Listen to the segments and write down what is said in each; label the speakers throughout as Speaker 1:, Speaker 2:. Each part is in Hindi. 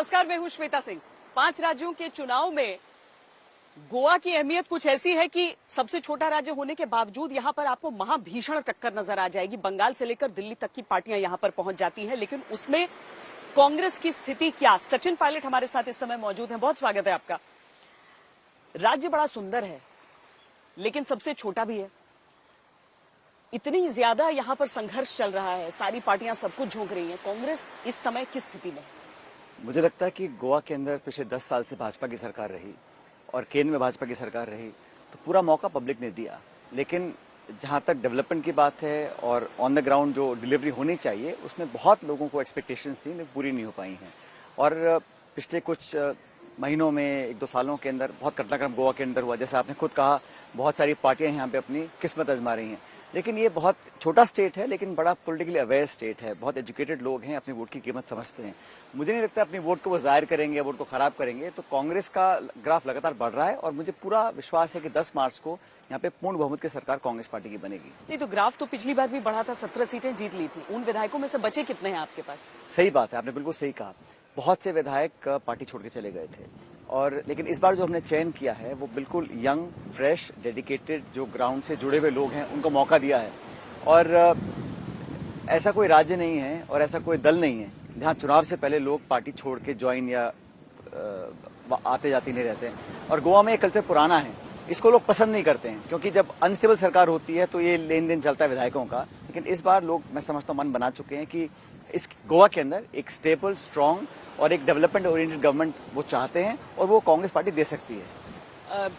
Speaker 1: नमस्कार, मैं हूं श्वेता सिंह। 5 राज्यों के चुनाव में गोवा की अहमियत कुछ ऐसी है कि सबसे छोटा राज्य होने के बावजूद यहां पर आपको महाभीषण टक्कर नजर आ जाएगी। बंगाल से लेकर दिल्ली तक की पार्टियां यहां पर पहुंच जाती हैं, लेकिन उसमें कांग्रेस की स्थिति क्या? सचिन पायलट हमारे साथ इस समय मौजूद हैं। बहुत स्वागत है आपका। राज्य बड़ा सुंदर है, लेकिन सबसे छोटा भी है। इतनी ज्यादा यहां पर संघर्ष चल रहा है, सारी पार्टियां सब कुछ झोंक रही हैं। कांग्रेस इस समय किस स्थिति में?
Speaker 2: मुझे लगता है कि गोवा के अंदर पिछले 10 साल से भाजपा की सरकार रही और केंद्र में भाजपा की सरकार रही, तो पूरा मौका पब्लिक ने दिया। लेकिन जहां तक डेवलपमेंट की बात है और ऑन द ग्राउंड जो डिलीवरी होनी चाहिए, उसमें बहुत लोगों को एक्सपेक्टेशंस थी, लेकिन पूरी नहीं हो पाई हैं। और पिछले कुछ महीनों में, 1-2 सालों के अंदर बहुत घटनाक्रम गोवा के अंदर हुआ। जैसे आपने खुद कहा, बहुत सारी पार्टियां यहाँ पे अपनी किस्मत आजमा रही हैं। लेकिन ये बहुत छोटा स्टेट है, लेकिन बड़ा पॉलिटिकली अवेयर स्टेट है। बहुत एजुकेटेड लोग हैं, अपनी वोट की कीमत समझते हैं। मुझे नहीं लगता अपनी वोट को वो जाहिर करेंगे, वोट को खराब करेंगे। तो कांग्रेस का ग्राफ लगातार बढ़ रहा है और मुझे पूरा विश्वास है कि 10 मार्च को यहाँ पे पूर्ण बहुमत की सरकार कांग्रेस पार्टी की बनेगी।
Speaker 1: नहीं तो ग्राफ तो पिछली बार भी बढ़ा था, 17 सीटें जीत ली थी। उन विधायकों में से बचे कितने हैं आपके पास?
Speaker 2: सही बात है, आपने बिल्कुल सही कहा। बहुत से विधायक पार्टी छोड़ के चले गए थे, और लेकिन इस बार जो हमने चयन किया है वो बिल्कुल यंग, फ्रेश, डेडिकेटेड, जो ग्राउंड से जुड़े हुए लोग हैं, उनको मौका दिया है। और ऐसा कोई राज्य नहीं है और ऐसा कोई दल नहीं है जहां चुनाव से पहले लोग पार्टी छोड़ के ज्वाइन या आते जाते नहीं रहते हैं। और गोवा में ये कल्चर पुराना है, इसको लोग पसंद नहीं करते हैं, क्योंकि जब अनस्टेबल सरकार होती है तो ये लेन देन चलता है विधायकों का। लेकिन इस बार लोग, मैं समझता हूँ, मन बना चुके हैं कि इस गोवा के अंदर एक स्टेबल, स्ट्रांग और एक डेवलपमेंट ओरिएंटेड गवर्नमेंट वो चाहते हैं, और वो कांग्रेस पार्टी दे सकती है।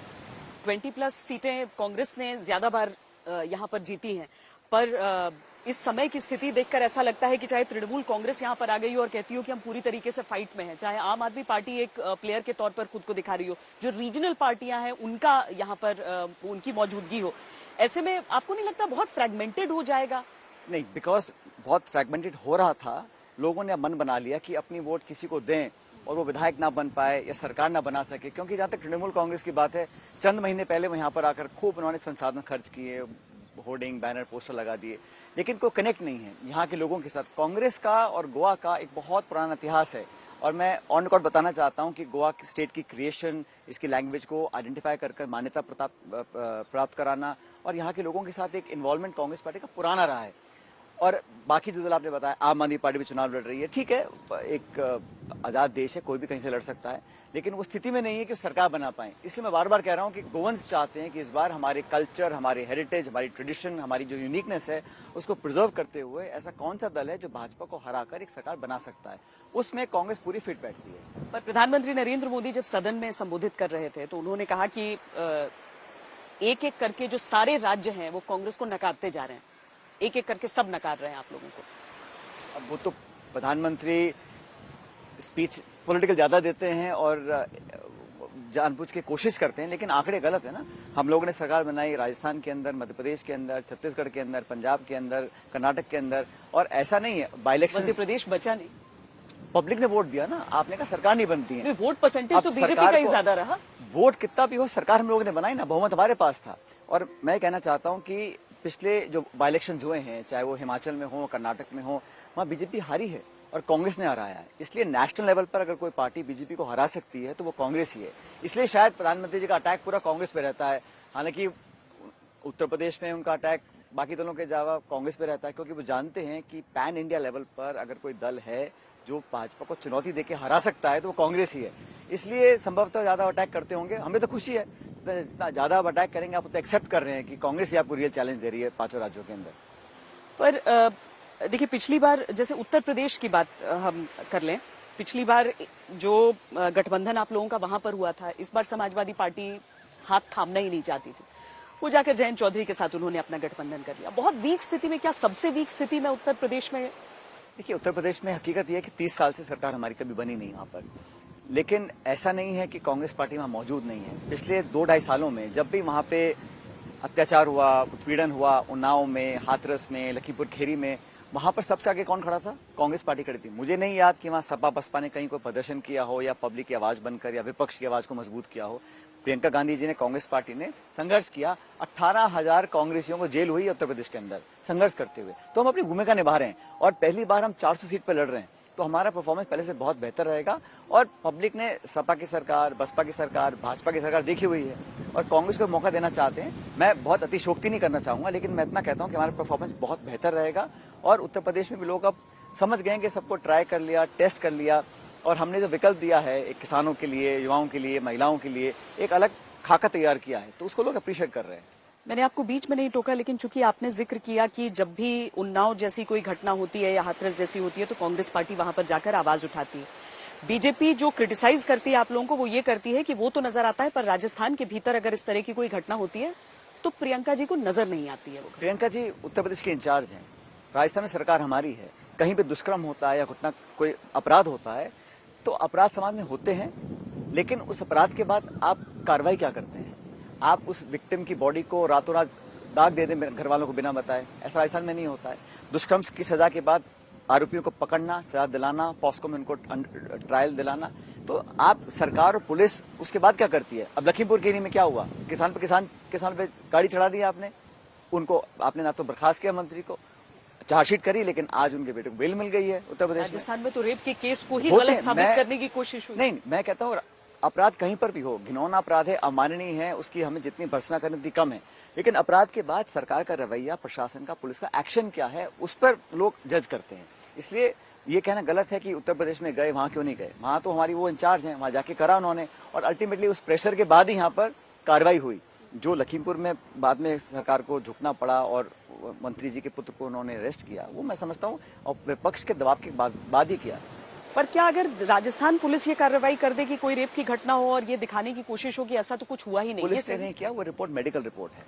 Speaker 1: 20+ सीटें कांग्रेस ने ज्यादा बार यहाँ पर जीती हैं, पर इस समय की स्थिति देखकर ऐसा लगता है कि चाहे तृणमूल कांग्रेस यहाँ पर आ गई हो और कहती हो कि हम पूरी तरीके से फाइट में हैं, चाहे आम आदमी पार्टी एक प्लेयर के तौर पर खुद को दिखा रही हो, जो रीजनल पार्टियां हैं उनका यहाँ पर उनकी मौजूदगी हो, ऐसे में आपको नहीं लगता बहुत फ्रेगमेंटेड हो जाएगा?
Speaker 2: नहीं, बिकॉज बहुत फ्रेगमेंटेड हो रहा था। लोगों ने मन बना लिया कि अपनी वोट किसी को दें और वो विधायक ना बन पाए या सरकार ना बना सके। क्योंकि जहां तक तृणमूल कांग्रेस की बात है, चंद महीने पहले वो यहाँ पर आकर खूब उन्होंने संसाधन खर्च किए, होर्डिंग, बैनर, पोस्टर लगा दिए, लेकिन कोई कनेक्ट नहीं है यहाँ के लोगों के साथ। कांग्रेस का और गोवा का एक बहुत पुराना इतिहास है, और मैं ऑन रिकॉर्ड बताना चाहता हूँ कि गोवा की स्टेट की क्रिएशन, इसकी लैंग्वेज को आइडेंटिफाई कर मान्यता प्राप्त कराना और यहाँ के लोगों के साथ एक इन्वॉल्वमेंट कांग्रेस पार्टी का पुराना रहा है। और बाकी जो दल आपने बताया, आम आदमी पार्टी भी चुनाव लड़ रही है, ठीक है, एक आजाद देश है, कोई भी कहीं से लड़ सकता है, लेकिन वो स्थिति में नहीं है कि सरकार बना पाए। इसलिए मैं बार बार कह रहा हूं कि गोवंस चाहते हैं कि इस बार हमारे कल्चर, हमारे हेरिटेज, हमारी ट्रेडिशन, हमारी जो यूनिकनेस है, उसको प्रिजर्व करते हुए ऐसा कौन सा दल है जो भाजपा को हराकर एक सरकार बना सकता है। उसमें कांग्रेस पूरी फिट बैठती है।
Speaker 1: पर प्रधानमंत्री नरेंद्र मोदी जब सदन में संबोधित कर रहे थे तो उन्होंने कहा कि एक एक करके जो सारे राज्य हैं वो कांग्रेस को नकारते जा रहे हैं, एक एक करके सब नकार रहे हैं आप लोगों को।
Speaker 2: अब वो तो प्रधानमंत्री स्पीच पॉलिटिकल ज्यादा देते हैं और जानबूझ के कोशिश करते हैं, लेकिन आंकड़े गलत है ना। हम लोगों ने सरकार बनाई राजस्थान के अंदर, मध्य प्रदेश के अंदर, छत्तीसगढ़ के अंदर, पंजाब के अंदर, कर्नाटक के अंदर, और ऐसा नहीं है बाई इलेक्शन
Speaker 1: मध्य प्रदेश बचा नहीं,
Speaker 2: पब्लिक ने वोट दिया ना। आपने कहा सरकार नहीं बनती है,
Speaker 1: वोट परसेंटेज तो बीजेपी का ही ज्यादा रहा।
Speaker 2: वोट कितना भी हो, सरकार हम लोगों ने बनाई ना, बहुमत हमारे पास था। और मैं कहना चाहता हूं कि पिछले जो बाई इलेक्शन हुए हैं, चाहे वो हिमाचल में हो, कर्नाटक में हो, वहां बीजेपी हारी है और कांग्रेस ने हराया है। इसलिए नेशनल लेवल पर अगर कोई पार्टी बीजेपी को हरा सकती है तो वो कांग्रेस ही है। इसलिए शायद प्रधानमंत्री जी का अटैक पूरा कांग्रेस पे रहता है। हालांकि उत्तर प्रदेश में उनका अटैक बाकी दलों के अलावा कांग्रेस पे रहता है, क्योंकि वो जानते हैं कि पैन इंडिया लेवल पर अगर कोई दल है जो भाजपा को चुनौती देके हरा सकता है तो वो कांग्रेस ही है। इसलिए संभवतः ज्यादा अटैक करते होंगे। हमें तो खुशी है, जितना ज्यादा अटैक करेंगे आप तो एक्सेप्ट कर रहे हैं कि कांग्रेस ही आपको रियल चैलेंज दे रही है 5 राज्यों के अंदर।
Speaker 1: पर देखिए, पिछली बार जैसे उत्तर प्रदेश की बात हम कर लें, पिछली बार जो गठबंधन आप लोगों का वहां पर हुआ था, इस बार समाजवादी पार्टी हाथ थामना ही नहीं चाहती थी, वो जाकर जयंत चौधरी के साथ उन्होंने अपना गठबंधन कर लिया। बहुत वीक स्थिति में, क्या सबसे वीक स्थिति में उत्तर प्रदेश में?
Speaker 2: देखिए, उत्तर प्रदेश में हकीकत यह है कि 30 साल से सरकार हमारी कभी बनी नहीं वहां पर, लेकिन ऐसा नहीं है कि कांग्रेस पार्टी वहां मौजूद नहीं है। पिछले 2-2.5 सालों में जब भी वहां पे अत्याचार हुआ, उत्पीड़न हुआ, उन्नाव में, हाथरस में, लखीमपुर खीरी में, वहां पर सबसे आगे कौन खड़ा था? कांग्रेस पार्टी खड़ी थी। मुझे नहीं याद कि वहां सपा बसपा ने कहीं कोई प्रदर्शन किया हो या पब्लिक की आवाज बनकर या विपक्ष की आवाज को मजबूत किया हो। प्रियंका गांधी जी ने, कांग्रेस पार्टी ने संघर्ष किया। 18,000 कांग्रेसियों को जेल हुई उत्तर प्रदेश के अंदर संघर्ष करते हुए। तो हम अपनी भूमिका निभा रहे हैं और पहली बार हम 400 सीट पर लड़ रहे हैं। तो हमारा परफॉर्मेंस पहले से बहुत बेहतर रहेगा। और पब्लिक ने सपा की सरकार, बसपा की सरकार, भाजपा की सरकार देखी हुई है और कांग्रेस को मौका देना चाहते हैं। मैं बहुत अतिशोक्ति नहीं करना चाहूंगा, लेकिन मैं इतना कहता हूं कि हमारा परफॉर्मेंस बहुत बेहतर रहेगा। और उत्तर प्रदेश में भी लोग अब समझ गए कि सबको ट्राई कर लिया, टेस्ट कर लिया, और हमने जो विकल्प दिया है एक किसानों के लिए, युवाओं के लिए, महिलाओं के लिए एक अलग खाका तैयार किया है, तो उसको लोग अप्रिशिएट कर रहे हैं।
Speaker 1: मैंने आपको बीच में नहीं टोका, लेकिन चूंकि आपने जिक्र किया कि जब भी उन्नाव जैसी कोई घटना होती है या हाथरस जैसी होती है तो कांग्रेस पार्टी वहां पर जाकर आवाज उठाती है। बीजेपी जो क्रिटिसाइज करती है आप लोगों को, वो ये करती है कि वो तो नजर आता है, पर राजस्थान के भीतर अगर इस तरह की कोई घटना होती है तो प्रियंका जी को नजर नहीं आती है। वो
Speaker 2: प्रियंका जी उत्तर प्रदेश के इंचार्ज हैं, राजस्थान में सरकार हमारी है। कहीं पे दुष्कर्म होता है या घटना कोई अपराध होता है तो अपराध समाज में होते हैं, लेकिन उस अपराध के बाद आप कार्रवाई क्या करते हैं? आप उस विक्टिम की बॉडी को रातों रात दाग दे दें घर वालों को बिना बताए, ऐसा राजस्थान में नहीं होता है। दुष्कर्म की सजा के बाद आरोपियों को पकड़ना, सजा दिलाना, पॉस्को में उनको ट्रायल दिलाना, तो आप सरकार और पुलिस उसके बाद क्या करती है? अब लखीमपुर खीरी में क्या हुआ? किसान पे गाड़ी चढ़ा दिया आपने, उनको आपने ना तो बर्खास्त किया मंत्री को, चार्जशीट करी, लेकिन आज उनके बेटे को बेल मिल गई है उत्तर प्रदेश में।
Speaker 1: राजस्थान में तो रेप के केस को ही गलत साबित करने की कोशिश हुई।
Speaker 2: नहीं, मैं कहता हूँ अपराध कहीं पर भी हो, घिनौना अपराध है, अमाननीय है, उसकी हमें जितनी भर्त्सना करनी उतनी कम है, लेकिन अपराध के बाद सरकार का रवैया, प्रशासन का, पुलिस का एक्शन क्या है, उस पर लोग जज करते हैं। इसलिए ये कहना गलत है कि उत्तर प्रदेश में गए, वहां क्यों नहीं गए। वहां तो हमारी वो इंचार्ज हैं, वहां जाके करा उन्होंने, और अल्टीमेटली उस प्रेशर के बाद ही यहाँ पर कार्रवाई हुई। जो लखीमपुर में बाद में सरकार को झुकना पड़ा और मंत्री जी के पुत्र को उन्होंने अरेस्ट किया, वो मैं समझता हूँ और विपक्ष के दबाव के बाद ही किया।
Speaker 1: पर क्या अगर राजस्थान पुलिस ये कार्रवाई कर दे कि कोई रेप की घटना हो और ये दिखाने की कोशिश हो कि ऐसा तो कुछ हुआ ही नहीं,
Speaker 2: पुलिस ने नहीं किया, वो रिपोर्ट मेडिकल रिपोर्ट है,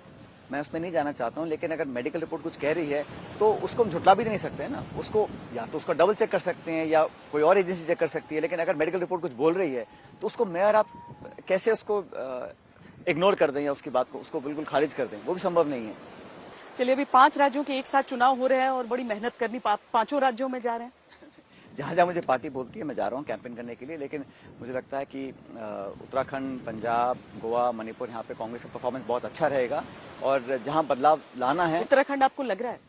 Speaker 2: मैं उसमें नहीं जाना चाहता हूं, लेकिन अगर मेडिकल रिपोर्ट कुछ कह रही है तो उसको हम झुटला भी नहीं सकते हैं ना। उसको या तो उसका डबल चेक कर सकते हैं या कोई और एजेंसी चेक कर सकती है, लेकिन अगर मेडिकल रिपोर्ट कुछ बोल रही है तो उसको मेयर आप कैसे उसको इग्नोर कर दें या उसकी बात को उसको बिल्कुल खारिज कर दें, वो भी संभव नहीं है।
Speaker 1: चलिए, अभी 5 राज्यों के एक साथ चुनाव हो रहे हैं और बड़ी मेहनत करनी, 5 राज्यों में जा रहे हैं।
Speaker 2: जहां जहां मुझे पार्टी बोलती है मैं जा रहा हूं कैंपेन करने के लिए, लेकिन मुझे लगता है कि उत्तराखंड, पंजाब, गोवा, मणिपुर, यहाँ पे कांग्रेस का परफॉर्मेंस बहुत अच्छा रहेगा और जहां बदलाव लाना है।
Speaker 1: उत्तराखंड आपको लग रहा है?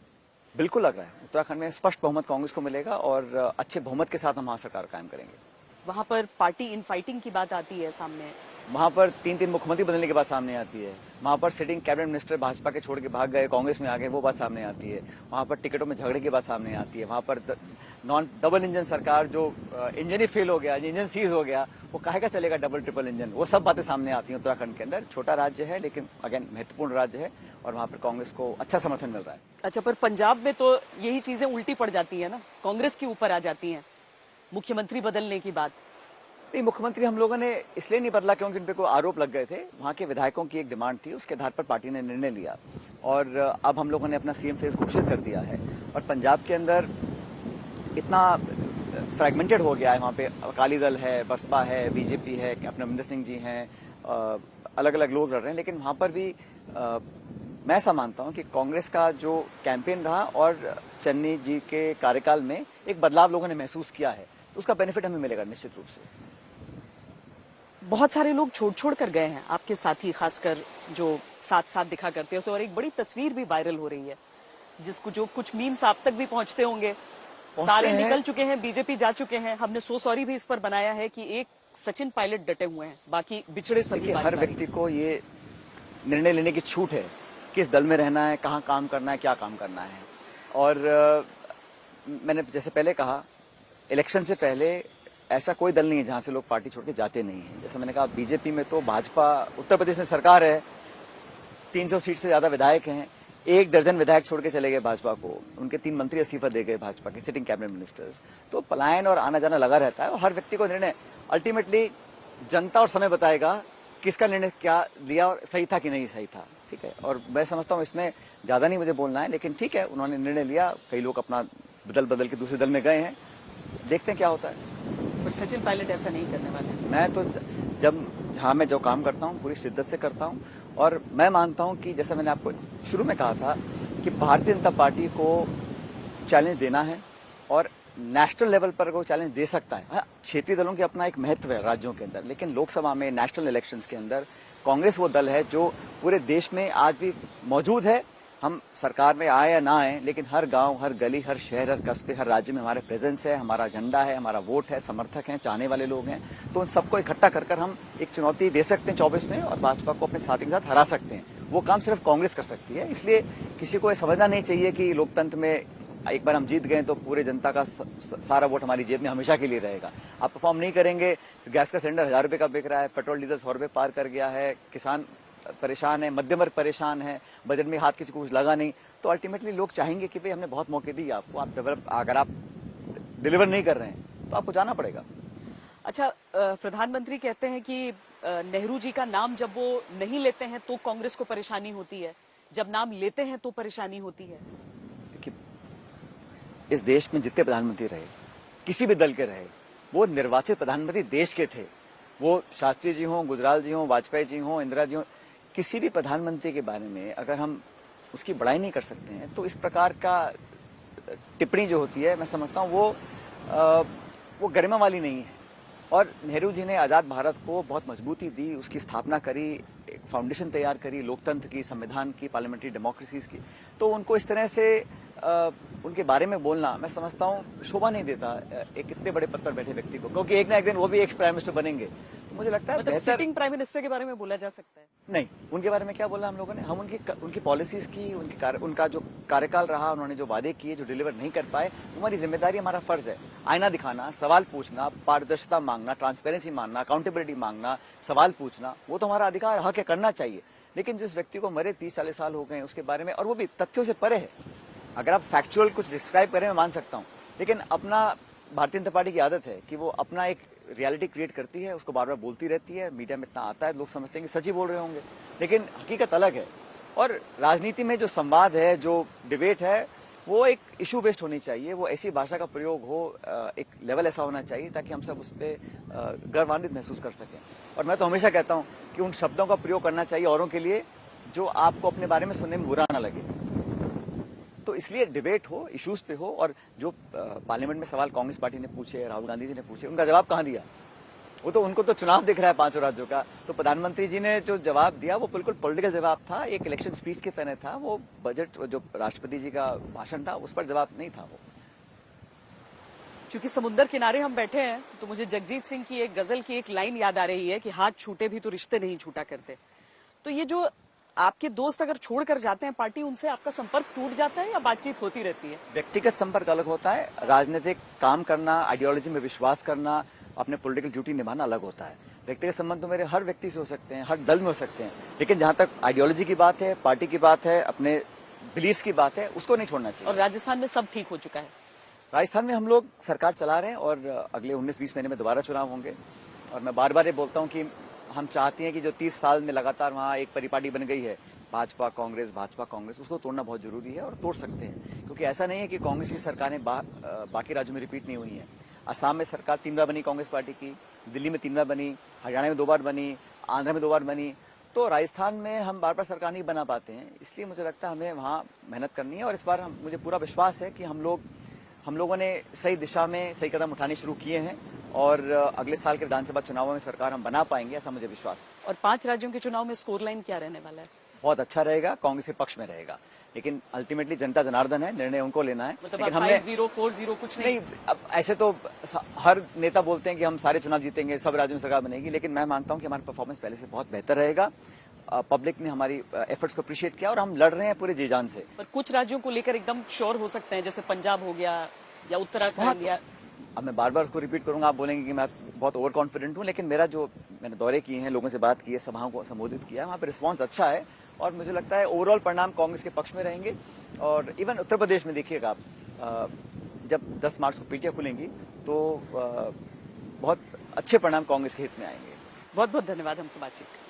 Speaker 2: बिल्कुल लग रहा है, उत्तराखंड में स्पष्ट बहुमत कांग्रेस को मिलेगा और अच्छे बहुमत के साथ हम वहां सरकार कायम करेंगे।
Speaker 1: वहां पर पार्टी इन फाइटिंग की बात आती है सामने,
Speaker 2: वहां पर 3 मुख्यमंत्री बदलने की बात सामने आती है, वहां पर सिटिंग कैबिनेट मिनिस्टर भाजपा के छोड़ के भाग गए, कांग्रेस में आ गए, वो बात सामने आती है, वहां पर टिकटों में झगड़े की बात सामने आती है, वहां पर नॉन डबल इंजन सरकार, जो इंजन ही फेल हो गया, इंजन सीज हो गया, वो काहे का चलेगा डबल ट्रिपल इंजन, वो सब बातें सामने आती हैं। उत्तराखंड के अंदर छोटा राज्य है लेकिन अगेन महत्वपूर्ण राज्य है और वहां पर कांग्रेस को अच्छा समर्थन मिल रहा है।
Speaker 1: अच्छा, पर पंजाब में तो यही चीजें उल्टी पड़ जाती है ना, कांग्रेस के ऊपर आ जाती है मुख्यमंत्री बदलने की बात।
Speaker 2: नहीं, मुख्यमंत्री हम लोगों ने इसलिए नहीं बदला क्योंकि उन पे कोई आरोप लग गए थे, वहां के विधायकों की एक डिमांड थी, उसके आधार पर पार्टी ने निर्णय लिया और अब हम लोगों ने अपना सीएम फेस घोषित कर दिया है। और पंजाब के अंदर इतना फ्रैगमेंटेड हो गया है, वहां पे अकाली दल है, बसपा है, बीजेपी है, अपने अमरिंदर सिंह जी हैं, अलग अलग लोग लड़ रहे हैं, लेकिन वहां पर भी मैं ऐसा मानता हूं कि कांग्रेस का जो कैंपेन रहा और चन्नी जी के कार्यकाल में एक बदलाव लोगों ने महसूस किया है, तो उसका बेनिफिट हमें मिलेगा निश्चित रूप से।
Speaker 1: बहुत सारे लोग छोड़ कर गए हैं आपके साथी, खासकर जो साथ साथ दिखा करते हो, तो और एक बड़ी तस्वीर भी वायरल हो रही है जिसको जो कुछ मीम्स आप तक भी पहुंचते होंगे, सारे निकल चुके हैं, बीजेपी जा चुके हैं। हमने 100 सॉरी भी इस पर बनाया है कि एक सचिन पायलट डटे हुए हैं, बाकी बिछड़े सभी।
Speaker 2: हर व्यक्ति को ये निर्णय लेने की छूट है किस दल में रहना है, कहाँ काम करना है, क्या काम करना है। और मैंने जैसे पहले कहा, इलेक्शन से पहले ऐसा कोई दल नहीं है जहां से लोग पार्टी छोड़ के जाते नहीं है। जैसे मैंने कहा, बीजेपी में तो भाजपा उत्तर प्रदेश में सरकार है, 300 सीट से ज्यादा विधायक हैं, 1 दर्जन विधायक छोड़ के चले गए भाजपा को, उनके 3 मंत्री इस्तीफा दे गए भाजपा के सिटिंग कैबिनेट मिनिस्टर्स। तो पलायन और आना जाना लगा रहता है और हर व्यक्ति को निर्णय अल्टीमेटली जनता और समय बताएगा किसका निर्णय क्या लिया और सही था कि नहीं सही था। ठीक है, और मैं समझता हूँ इसमें ज्यादा नहीं मुझे बोलना है, लेकिन ठीक है, उन्होंने निर्णय लिया, कई लोग अपना बदल के दूसरे दल में गए हैं, देखते हैं क्या होता है।
Speaker 1: पर सचिन पायलट ऐसा नहीं करने वाले।
Speaker 2: मैं तो जहां मैं जो काम करता हूं पूरी शिद्दत से करता हूं और मैं मानता हूं कि जैसा मैंने आपको शुरू में कहा था कि भारतीय जनता पार्टी को चैलेंज देना है और नेशनल लेवल पर वो चैलेंज दे सकता है। क्षेत्रीय दलों की अपना एक महत्व है राज्यों के अंदर, लेकिन लोकसभा में, नेशनल इलेक्शंस के अंदर कांग्रेस वो दल है जो पूरे देश में आज भी मौजूद है हम सरकार में आए या ना आए, लेकिन हर गांव, हर गली, हर शहर, हर कस्बे, हर राज्य में हमारे प्रेजेंस है, हमारा झंडा है, हमारा वोट है, समर्थक हैं, चाहने वाले लोग हैं। तो उन सबको इकट्ठा कर कर हम एक चुनौती दे सकते हैं 24 में और भाजपा को अपने साथी के साथ हरा सकते हैं। वो काम सिर्फ कांग्रेस कर सकती है। इसलिए किसी को ये समझना नहीं चाहिए कि लोकतंत्र में एक बार हम जीत गए तो पूरे जनता का सारा वोट हमारी जेब में हमेशा के लिए रहेगा। आप परफॉर्म नहीं करेंगे, गैस का सिलेंडर 1000 रुपए का बिक रहा है, पेट्रोल डीजल 100 रुपए पार कर गया है, किसान परेशान है, मध्यम वर्ग परेशान है, बजट में हाथ किसी को कुछ लगा नहीं, तो अल्टीमेटली लोग चाहेंगे कि भाई हमने बहुत मौके दिए आपको, आप डेवलप, अगर आप डिलीवर नहीं कर रहे हैं तो आपको जाना पड़ेगा।
Speaker 1: अच्छा, प्रधानमंत्री कहते हैं कि नेहरू जी का नाम जब वो नहीं लेते हैं तो कांग्रेस को परेशानी होती है, जब नाम लेते हैं तो परेशानी होती है।
Speaker 2: देखिए, इस देश में जितने प्रधानमंत्री रहे, किसी भी दल के रहे, वो निर्वाचित प्रधानमंत्री देश के थे। वो शास्त्री जी हों, गुजराल जी हों, वाजपेयी जी हों, इंदिरा जी हों, किसी भी प्रधानमंत्री के बारे में अगर हम उसकी बड़ाई नहीं कर सकते हैं तो इस प्रकार का टिप्पणी जो होती है, मैं समझता हूँ वो गरिमा वाली नहीं है। और नेहरू जी ने आजाद भारत को बहुत मजबूती दी, उसकी स्थापना करी, एक फाउंडेशन तैयार करी लोकतंत्र की, संविधान की, पार्लियामेंट्री डेमोक्रेसीज की। तो उनको इस तरह से उनके बारे में बोलना, मैं समझता हूँ शोभा नहीं देता एक इतने बड़े पद पर बैठे व्यक्ति को, क्योंकि एक ना एक दिन वो भी एक्स प्राइम मिनिस्टर बनेंगे। तो मुझे लगता है
Speaker 1: मतलब सिटिंग प्राइम मिनिस्टर के बारे में बोला जा सकता है?
Speaker 2: नहीं, उनके बारे में क्या बोला हम लोगों ने? हम उनकी पॉलिसीज की, उनका जो कार्यकाल रहा, उन्होंने जो वादे किए, जो डिलीवर नहीं कर पाए, हमारी जिम्मेदारी, हमारा फर्ज है आईना दिखाना, सवाल पूछना, पारदर्शिता मांगना, ट्रांसपेरेंसी मांगना, अकाउंटेबिलिटी मांगना, सवाल पूछना, वो तो हमारा अधिकार, हक है, करना चाहिए। लेकिन जिस व्यक्ति को मरे 30-40 साल हो गए उसके बारे में, और वो भी तथ्यों से परे है, अगर आप फैक्चुअल कुछ डिस्क्राइब करें मैं मान सकता हूं, लेकिन अपना भारतीय जनता पार्टी की आदत है कि वो अपना एक रियलिटी क्रिएट करती है, उसको बार बार बोलती रहती है, मीडिया में इतना आता है, लोग समझते हैं कि सच ही बोल रहे होंगे, लेकिन हकीकत अलग है। और राजनीति में जो संवाद है, जो डिबेट है, वो एक इशू बेस्ड होनी चाहिए, वो ऐसी भाषा का प्रयोग हो, एक लेवल ऐसा होना चाहिए ताकि हम सब उस पर गर्वान्वित महसूस कर सकें। और मैं तो हमेशा कहता हूं कि उन शब्दों का प्रयोग करना चाहिए औरों के लिए जो आपको अपने बारे में सुनने में बुरा ना लगे। तो इसलिए डिबेट हो, इश्यूज पे हो, और जो पार्लियामेंट में सवाल कांग्रेस पार्टी ने पूछे, राहुल गांधी जी ने पूछे, उनका जवाब कहां दिया? वो तो उनको तो चुनाव दिख रहा है 5 राज्यों का। तो प्रधानमंत्री जी ने जो जवाब दिया वो बिल्कुल पॉलिटिकल जवाब था, एक इलेक्शन स्पीच की तरह था। वो बजट, जो राष्ट्रपति जी का भाषण था, उस पर जवाब नहीं था वो।
Speaker 1: चूंकि समुद्र किनारे हम बैठे हैं तो मुझे जगजीत सिंह की एक गजल की एक लाइन याद आ रही है कि हाथ छूटे भी तो रिश्ते नहीं छूटा करते। तो ये जो आपके दोस्त अगर छोड़कर जाते हैं पार्टी, उनसे आपका संपर्क टूट जाता है या बातचीत होती रहती है?
Speaker 2: व्यक्तिगत संपर्क अलग होता है, राजनीतिक काम करना, आइडियोलॉजी में विश्वास करना, अपने पॉलिटिकल ड्यूटी निभाना अलग होता है। व्यक्तिगत संबंध तो मेरे हर व्यक्ति से हो सकते हैं, हर दल में हो सकते हैं, लेकिन जहां तक आइडियोलॉजी की बात है, पार्टी की बात है, अपने बिलीफ्स की बात है, उसको नहीं छोड़ना चाहिए।
Speaker 1: और राजस्थान में सब ठीक हो चुका है?
Speaker 2: राजस्थान में हम लोग सरकार चला रहे हैं और अगले 19-20 महीने में दोबारा चुनाव होंगे। और मैं बार बार ये बोलता हूँ कि हम चाहते हैं कि जो 30 साल में लगातार वहाँ एक परिपाटी बन गई है, भाजपा कांग्रेस, उसको तोड़ना बहुत जरूरी है और तोड़ सकते हैं। क्योंकि ऐसा नहीं है कि कांग्रेस की सरकारें बाकी राज्यों में रिपीट नहीं हुई हैं। असम में सरकार 3 बार बनी कांग्रेस पार्टी की, दिल्ली में 3 बार बनी, हरियाणा में 2 बार बनी, आंध्र में 2 बार बनी। तो राजस्थान में हम बार बार सरकार नहीं बना पाते हैं, इसलिए मुझे लगता है हमें वहाँ मेहनत करनी है। और इस बार मुझे पूरा विश्वास है कि हम लोगों ने सही दिशा में सही कदम उठाने शुरू किए हैं और अगले साल के विधानसभा चुनावों में सरकार हम बना पाएंगे, ऐसा मुझे विश्वास है।
Speaker 1: और 5 राज्यों के चुनाव में स्कोर लाइन क्या रहने वाला है?
Speaker 2: बहुत अच्छा रहेगा, कांग्रेस के पक्ष में रहेगा, लेकिन अल्टीमेटली जनता जनार्दन है, निर्णय उनको लेना है।
Speaker 1: मतलब
Speaker 2: लेकिन
Speaker 1: हमने 5-0, 4-0 कुछ नहीं।
Speaker 2: अब ऐसे तो हर नेता बोलते हैं कि हम सारे चुनाव जीतेंगे, सब राज्यों में सरकार बनेगी, लेकिन मैं मानता हूं कि हमारा परफॉर्मेंस पहले से बहुत बेहतर रहेगा। पब्लिक ने हमारी एफर्ट्स को अप्रिशिएट किया और हम लड़ रहे हैं पूरे जी जान से।
Speaker 1: पर कुछ राज्यों को लेकर एकदम श्योर हो सकते हैं, जैसे पंजाब हो गया या उत्तराखंड या...
Speaker 2: अब मैं बार बार उसको रिपीट करूंगा, आप बोलेंगे कि मैं बहुत ओवर कॉन्फिडेंट हूं, लेकिन मैंने दौरे किए हैं, लोगों से बात की है, सभाओं को संबोधित किया है, वहां पर रिस्पांस अच्छा है और मुझे लगता है ओवरऑल परिणाम कांग्रेस के पक्ष में रहेंगे। और इवन उत्तर प्रदेश में देखिएगा आप, जब 10 मार्च को पेटियां खुलेंगी तो बहुत अच्छे परिणाम कांग्रेस के हित में आएंगे।
Speaker 1: बहुत बहुत धन्यवाद हमसे बातचीत।